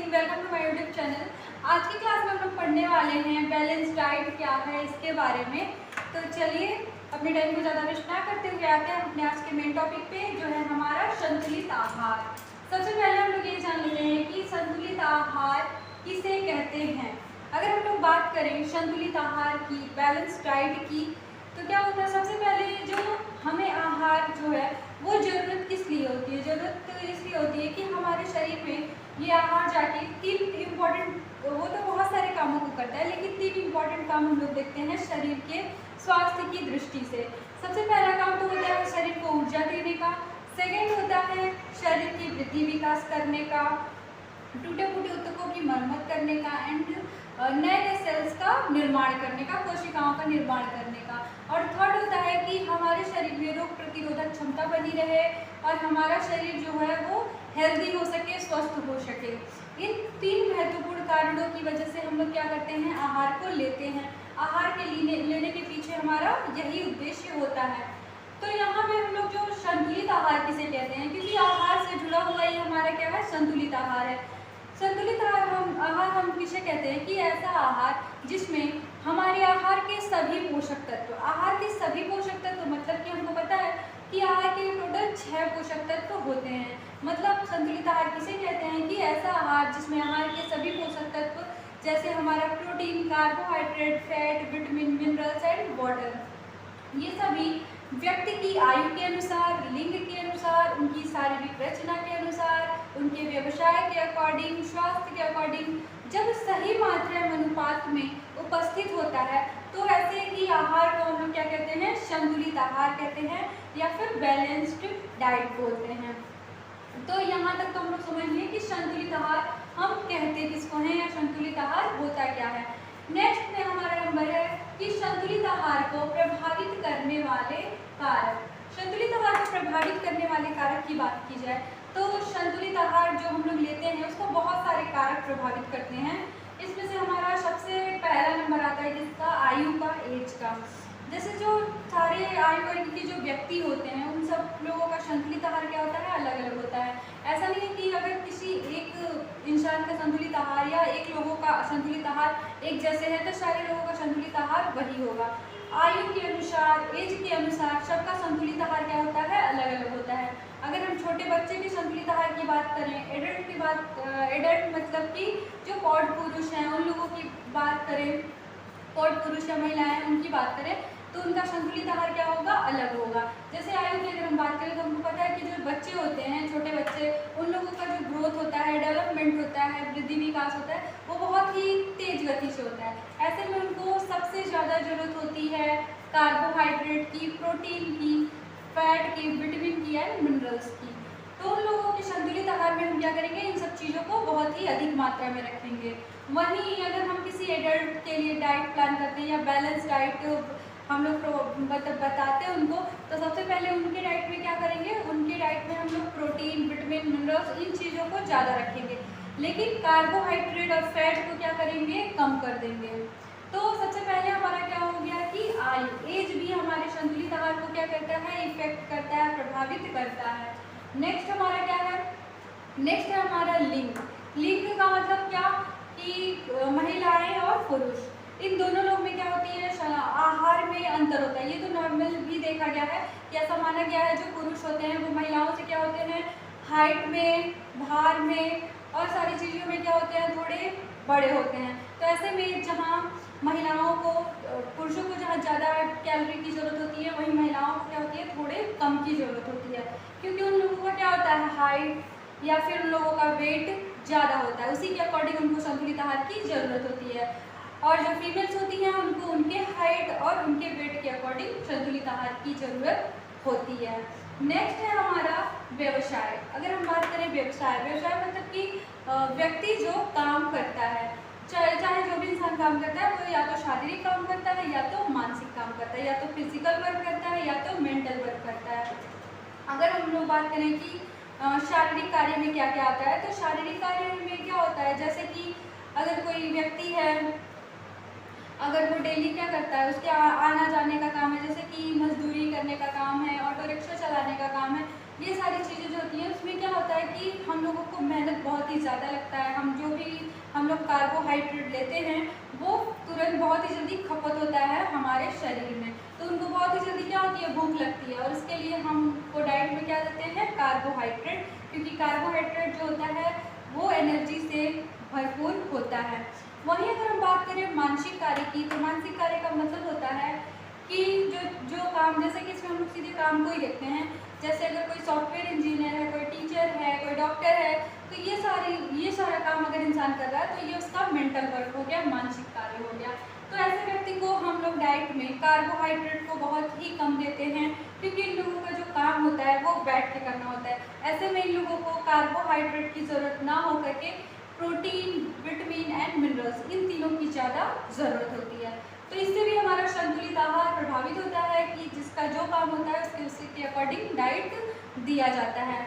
Morning, welcome to my YouTube channel. आज की class में हम लोग पढ़ने वाले हैं बैलेंस डाइट क्या है इसके बारे में। तो चलिए अपने टाइम को ज़्यादा वेस्ट ना करते हुए आते हैं अपने आज के मेन टॉपिक पे, जो है हमारा संतुलित आहार। सबसे पहले हम लोग ये जान लेते हैं कि संतुलित आहार किसे कहते हैं। अगर हम लोग बात करें संतुलित आहार की, बैलेंस डाइट की, तो क्या होता है, सबसे पहले जो हमें आहार जो है वो ज़रूरत किस लिए होती है। ज़रूरत तो इसलिए होती है कि हमारे शरीर में ये आहार जाके तीन इम्पॉर्टेंट, वो तो बहुत सारे कामों को करता है, लेकिन तीन इम्पॉर्टेंट काम हम लोग देखते हैं शरीर के स्वास्थ्य की दृष्टि से। सबसे पहला काम तो होता है शरीर को ऊर्जा देने का। सेकेंड होता है शरीर की वृद्धि विकास करने का, टूटे फूटे ऊतकों की मरम्मत करने का, एंड नए नए सेल्स का निर्माण करने का, कोशिकाओं का निर्माण करने का। और थर्ड होता है कि हमारे शरीर में रोग प्रतिरोधक क्षमता बनी रहे और हमारा शरीर जो है वो हेल्दी हो सके, स्वस्थ हो सके। इन तीन महत्वपूर्ण कारणों की वजह से हम लोग क्या करते हैं, आहार को लेते हैं। आहार के लेने के पीछे हमारा यही उद्देश्य होता है। तो यहाँ पे हम लोग जो संतुलित आहार किसे कहते हैं, क्योंकि आहार से जुड़ा हुआ ये हमारा क्या है, संतुलित आहार है। संतुलित आहार हम किसे कहते हैं कि ऐसा आहार जिसमें हमारे आहार के सभी पोषक तत्व, आहार के सभी पोषक तत्व मतलब कि हमको पता है कि आहार के टोटल 6 पोषक तत्व होते हैं। मतलब संतुलित आहार किसे कहते हैं कि ऐसा आहार जिसमें आहार के सभी पोषक तत्व, जैसे हमारा protein, carbohydrate, fat, vitamin, minerals and water, ये सभी व्यक्ति की आयु के अनुसार, लिंग के अनुसार, उनकी शारीरिक रचना के अनुसार, उनके व्यवसाय के अकॉर्डिंग, स्वास्थ्य के अकॉर्डिंग जब सही मात्रा में अनुपात में उपस्थित होता है, तो ऐसे ही आहार को हम लोग क्या कहते हैं, संतुलित आहार कहते हैं या फिर बैलेंस्ड डाइट बोलते हैं। तो यहाँ तक तो हम लोग समझ लिए कि संतुलित आहार हम कहते किसको हैं या संतुलित आहार होता क्या है। नेक्स्ट में हमारा नंबर है कि संतुलित आहार को प्रभावित करने वाले कारक। संतुलित आहार को प्रभावित करने वाले कारक की बात की जाए तो संतुलित आहार जो हम लोग लेते हैं उसको बहुत सारे कारक प्रभावित करते हैं। इसमें से हमारा सबसे पहला नंबर आता है जिसका आयु का, एज का। जैसे जो सारे आयु वर्ग के जो व्यक्ति होते हैं उन सब लोगों का संतुलित आहार क्या होता है, अलग अलग होता है। ऐसा नहीं है कि अगर किसी एक इंसान का संतुलित आहार या एक लोगों का संतुलित आहार एक जैसे है तो सारे लोगों का संतुलित आहार वही होगा। आयु के अनुसार, एज के अनुसार सबका संतुलित आहार क्या होता है, अलग अलग होता है। अगर हम छोटे बच्चे के संतुलित आहार की बात करें, एडल्ट की बात, एडल्ट मतलब कि जो पौध पुरुष हैं उन लोगों की बात करें, पौध पुरुष या महिलाएं उनकी बात करें, तो उनका संतुलित आहार क्या होगा, अलग होगा। जैसे आयु की अगर हम बात करें तो हमको पता है कि जो बच्चे होते हैं, छोटे बच्चे, उन लोगों का जो ग्रोथ होता है, डेवलपमेंट होता है, वृद्धि विकास होता है, वो बहुत ही तेज गति से होता है। ऐसे में उनको सबसे ज़्यादा जरूरत होती है कार्बोहाइड्रेट की, प्रोटीन की, फैट की, विटामिन की एंड मिनरल्स की। तो उन लोगों के संतुलित आहार में हम क्या करेंगे, इन सब चीज़ों को बहुत ही अधिक मात्रा में रखेंगे। वहीं अगर हम किसी एडल्ट के लिए डाइट प्लान करते हैं या बैलेंस डाइट हम लोग बताते हैं उनको, तो सबसे पहले उनके डाइट में क्या करेंगे, उनके डाइट में हम लोग प्रोटीन, विटामिन, मिनरल्स इन चीज़ों को ज़्यादा रखेंगे, लेकिन कार्बोहाइड्रेट और फैट को क्या करेंगे, कम कर देंगे। तो सबसे पहले हमारा क्या हो गया कि आयु, एज भी हमारे संतुलित आहार को क्या करता है, इफेक्ट करता है, प्रभावित करता है। नेक्स्ट हमारा क्या है, नेक्स्ट है हमारा लिंग। लिंग का मतलब क्या कि महिलाएं और पुरुष, इन दोनों लोग में क्या होती है, आहार में अंतर होता है। ये तो नॉर्मल भी देखा गया है कि ऐसा माना गया है जो पुरुष होते हैं वो महिलाओं से क्या होते हैं, हाइट में, भार में और सारी चीज़ों में क्या होते हैं, थोड़े बड़े होते हैं। तो ऐसे में जहाँ महिलाओं को, पुरुषों को जहाँ ज़्यादा कैलोरी की ज़रूरत होती है, वहीं महिलाओं को क्या होती है, थोड़े कम की ज़रूरत होती है, क्योंकि उन लोगों का क्या होता है, हाइट या फिर उन लोगों का वेट ज़्यादा होता है, उसी के अकॉर्डिंग उनको संतुलित आहार की ज़रूरत होती है। और जो फीमेल्स होती हैं उनको उनके हाइट और उनके वेट के अकॉर्डिंग संतुलित आहार की ज़रूरत होती है। नेक्स्ट है हमारा व्यवसाय। अगर हम बात करें व्यवसाय, व्यवसाय मतलब कि व्यक्ति जो काम करता है, चाहे जो भी इंसान काम करता है वो या तो शारीरिक काम करता है या तो मानसिक काम करता है, या तो फिजिकल वर्क करता है या तो मेंटल वर्क करता है। अगर हम लोग बात करें कि शारीरिक कार्य में क्या क्या आता है, तो शारीरिक कार्य में क्या होता है, जैसे कि अगर कोई व्यक्ति है, अगर वो डेली क्या करता है, उसके आना जाने का काम है, जैसे कि मजदूरी करने का काम है, ऑटो रिक्शा चलाने का काम है, ये सारी चीज़ें जो होती हैं उसमें क्या होता है कि हम लोगों को मेहनत बहुत ही ही ज़्यादा लगता है। हम लोग कार्बोहाइड्रेट लेते हैं वो तुरंत बहुत ही जल्दी खपत होता है हमारे शरीर में, तो उनको बहुत ही जल्दी क्या होती है, भूख लगती है, और इसके लिए हमको डाइट में क्या देते हैं, कार्बोहाइड्रेट, क्योंकि कार्बोहाइड्रेट जो होता है वो एनर्जी से भरपूर होता है। वहीं अगर हम बात करें मानसिक कार्य की, तो मानसिक कार्य का मतलब होता है कि जो काम, जैसे कि इसमें हम लोग सीधे काम को ही देखते हैं, जैसे अगर कोई सॉफ्टवेयर इंजीनियर है, कोई टीचर है, कोई डॉक्टर है, तो ये सारा काम अगर इंसान कर रहा है तो ये उसका मेंटल वर्क हो गया, मानसिक कार्य हो गया। तो ऐसे व्यक्ति को हम लोग डाइट में कार्बोहाइड्रेट को बहुत ही कम देते हैं, क्योंकि इन लोगों का जो काम होता है वो बैठ के करना होता है। ऐसे में इन लोगों को कार्बोहाइड्रेट की ज़रूरत ना हो करके प्रोटीन, विटामिन एंड मिनरल्स, इन तीनों की ज़्यादा ज़रूरत होती है। तो इससे भी हमारा संतुलित आहार प्रभावित होता है कि जिसका जो काम होता है उसके अकॉर्डिंग डाइट दिया जाता है।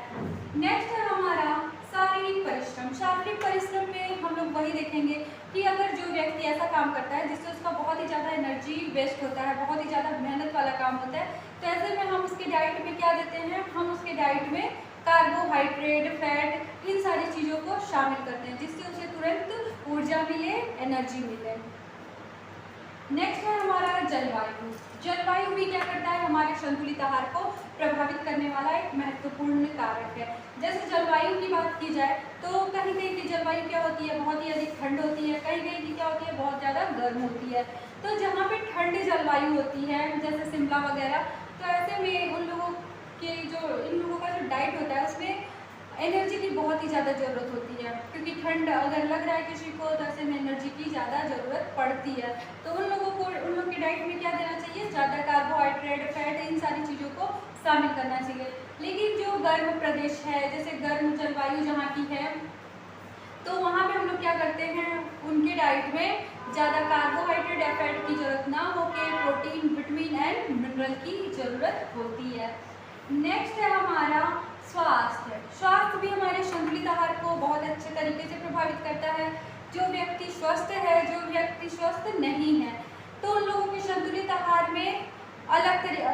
नेक्स्ट है हमारा शारीरिक परिश्रम। शारीरिक परिश्रम में हम लोग वही देखेंगे कि अगर जो व्यक्ति ऐसा काम करता है जिससे उसका बहुत ही ज़्यादा एनर्जी वेस्ट होता है, बहुत ही ज़्यादा मेहनत वाला काम होता है, तो ऐसे में हम उसके डाइट में क्या देते हैं, हम उसके डाइट में कार्बोहाइड्रेट, फैट, इन सारी चीज़ों को शामिल करते हैं, जिससे उसे तुरंत ऊर्जा मिले, एनर्जी मिले। नेक्स्ट है हमारा जलवायु। जलवायु भी क्या करता है, हमारे संतुलित आहार को प्रभावित करने वाला एक महत्वपूर्ण कारक है। जैसे जलवायु की बात की जाए तो कहीं कहीं की जलवायु क्या होती है, बहुत ही अधिक ठंड होती है, कहीं कहीं की क्या होती है, बहुत ज़्यादा गर्म होती है। तो जहाँ पे ठंड जलवायु होती है, जैसे शिमला वगैरह, तो ऐसे में इन लोगों का जो डाइट होता है उसमें एनर्जी की बहुत ही ज़्यादा ज़रूरत होती है, क्योंकि ठंड अगर लग रहा है किसी को तो ऐसे में एनर्जी की ज़्यादा ज़रूरत पड़ती है। तो उन लोग की डाइट में क्या देना चाहिए, ज़्यादा कार्बोहाइड्रेट, फैट, इन सारी चीज़ों को शामिल करना चाहिए। लेकिन जो गर्म प्रदेश है, जैसे गर्म जलवायु जहाँ की है, तो वहाँ पे हम लोग क्या करते हैं, उनके डाइट में ज़्यादा कार्बोहाइड्रेट या फैट की ज़रूरत ना होकर प्रोटीन, विटामिन एंड मिनरल की ज़रूरत होती है। नेक्स्ट है हमारा स्वास्थ्य। स्वास्थ्य भी हमारे संतुलित आहार को बहुत अच्छे तरीके से प्रभावित करता है। जो व्यक्ति स्वस्थ है, जो व्यक्ति स्वस्थ नहीं है, तो उन लोगों के संतुलित आहार में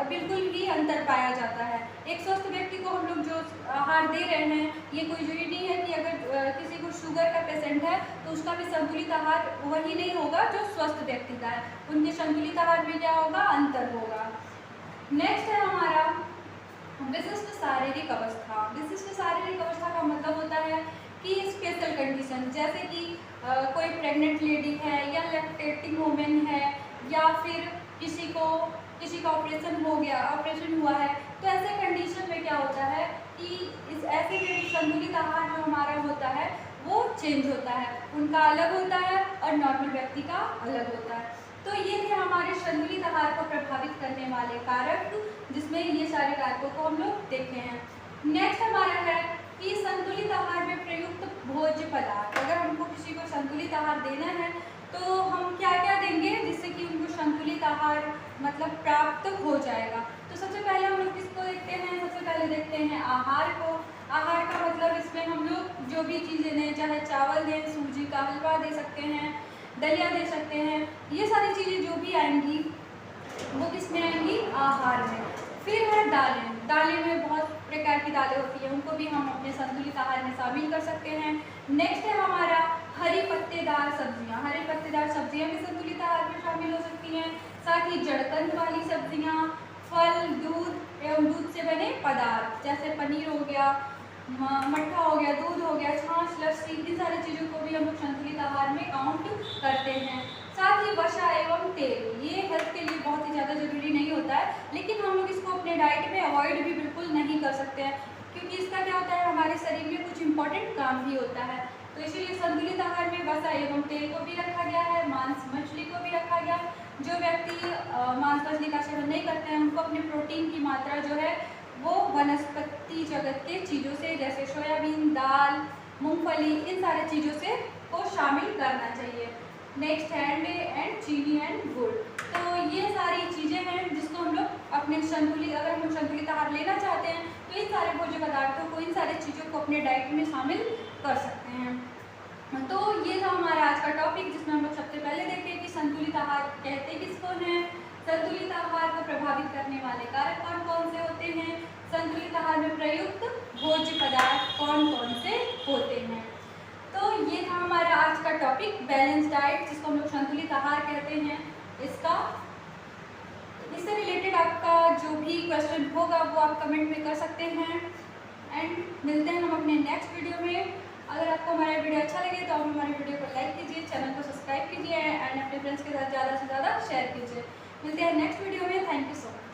बिल्कुल ही अंतर पाया जाता है। एक स्वस्थ व्यक्ति को हम लोग जो आहार दे रहे हैं, ये कोई जरूरी नहीं है कि अगर किसी को शुगर का पेशेंट है तो उसका भी संतुलित आहार वही नहीं होगा जो स्वस्थ व्यक्ति का है। उनके संतुलित आहार में क्या होगा, अंतर होगा। नेक्स्ट है हमारा विशिष्ट शारीरिक अवस्था। विशिष्ट शारीरिक अवस्था का मतलब होता है कि स्पेशल कंडीशन, जैसे कि कोई प्रेग्नेंट लेडी है या लैक्टेटिंग वुमेन है, या फिर किसी का ऑपरेशन हुआ है, तो ऐसे कंडीशन में क्या होता है कि इस ऐसे संतुलित आहार जो हमारा होता है वो चेंज होता है, उनका अलग होता है और नॉर्मल व्यक्ति का अलग होता है। तो ये थे हमारे संतुलित आहार को प्रभावित करने वाले कारक, जिसमें ये सारे कारकों को हम लोग देखे हैं। नेक्स्ट हमारा है कि संतुलित आहार में प्रयुक्त भोज्य पदार्थ। अगर हमको किसी को संतुलित आहार देना है तो हम क्या क्या देंगे जिससे कि उनको संतुलित आहार मतलब प्राप्त हो जाएगा। तो सबसे पहले हम लोग किसको देखते हैं, सबसे पहले देखते हैं आहार को। आहार का मतलब इसमें हम लोग जो भी चीज़ें दें, चाहे चावल दें, सूजी का हलवा दे सकते हैं, दलिया दे सकते हैं, ये सारी चीज़ें जो भी आएंगी वो किस में आएंगी, आहार में। फिर है दालें। दालें में बहुत प्रकार की दालें होती हैं, उनको भी हम अपने संतुलित आहार में शामिल कर सकते हैं। नेक्स्ट है हमारा हरी पत्तेदार सब्जियां। हरी पत्तेदार सब्जियां भी संतुलित आहार में शामिल हो सकती हैं। साथ ही जड़कंद वाली सब्जियां, फल, दूध एवं दूध से बने पदार्थ, जैसे पनीर हो गया, मट्ठा हो गया, दूध हो गया, छाछ, लस्सी, इन सारी चीज़ों को भी हम लोग संतुलित आहार में काउंट करते हैं। साथ ही वसा एवं तेल, ये हेल्थ के लिए बहुत ही ज़्यादा जरूरी नहीं होता है, लेकिन हम लोग इसको अपने डाइट में अवॉइड भी बिल्कुल नहीं कर सकते हैं, क्योंकि इसका क्या होता है, हमारे शरीर में कुछ इंपॉर्टेंट काम भी होता है। तो इसीलिए संतुलित आहार में वसा एवं तेल को भी रखा गया है, मांस मछली को भी रखा गया। जो व्यक्ति मांस मछली का सेवन नहीं करते हैं उनको अपने प्रोटीन की मात्रा जो है वो वनस्पति जगत के चीज़ों से, जैसे सोयाबीन, दाल, मूंगफली, इन सारे चीज़ों से को शामिल करना चाहिए। नेक्स्ट एंड चीनी एंड गुड़। तो ये सारी चीज़ें हैं जिसको हम लोग अपने अगर हम संतुलित आहार लेना चाहते हैं तो इन सारे भोज्य पदार्थों को, इन सारी चीज़ों को अपने डाइट में शामिल कर सकते हैं। तो ये था हमारा आज का टॉपिक, जिसमें हम लोग सबसे पहले देखें कि संतुलित आहार कहते किसको हैं, संतुलित आहार को प्रभावित करने वाले कारक कौन कौन से होते हैं, संतुलित आहार में प्रयुक्त भोज्य पदार्थ कौन कौन से होते हैं। बैलेंस डाइट जिसको हम लोग संतुलित आहार कहते हैं, इससे रिलेटेड आपका जो भी क्वेश्चन होगा वो आप कमेंट में कर सकते हैं। एंड मिलते हैं हम अपने नेक्स्ट वीडियो में। अगर आपको हमारा वीडियो अच्छा लगे तो आप हमारे वीडियो को लाइक कीजिए, चैनल को सब्सक्राइब कीजिए एंड अपने फ्रेंड्स के साथ ज़्यादा से ज़्यादा शेयर कीजिए। मिलते हैं नेक्स्ट वीडियो में। Thank you so much.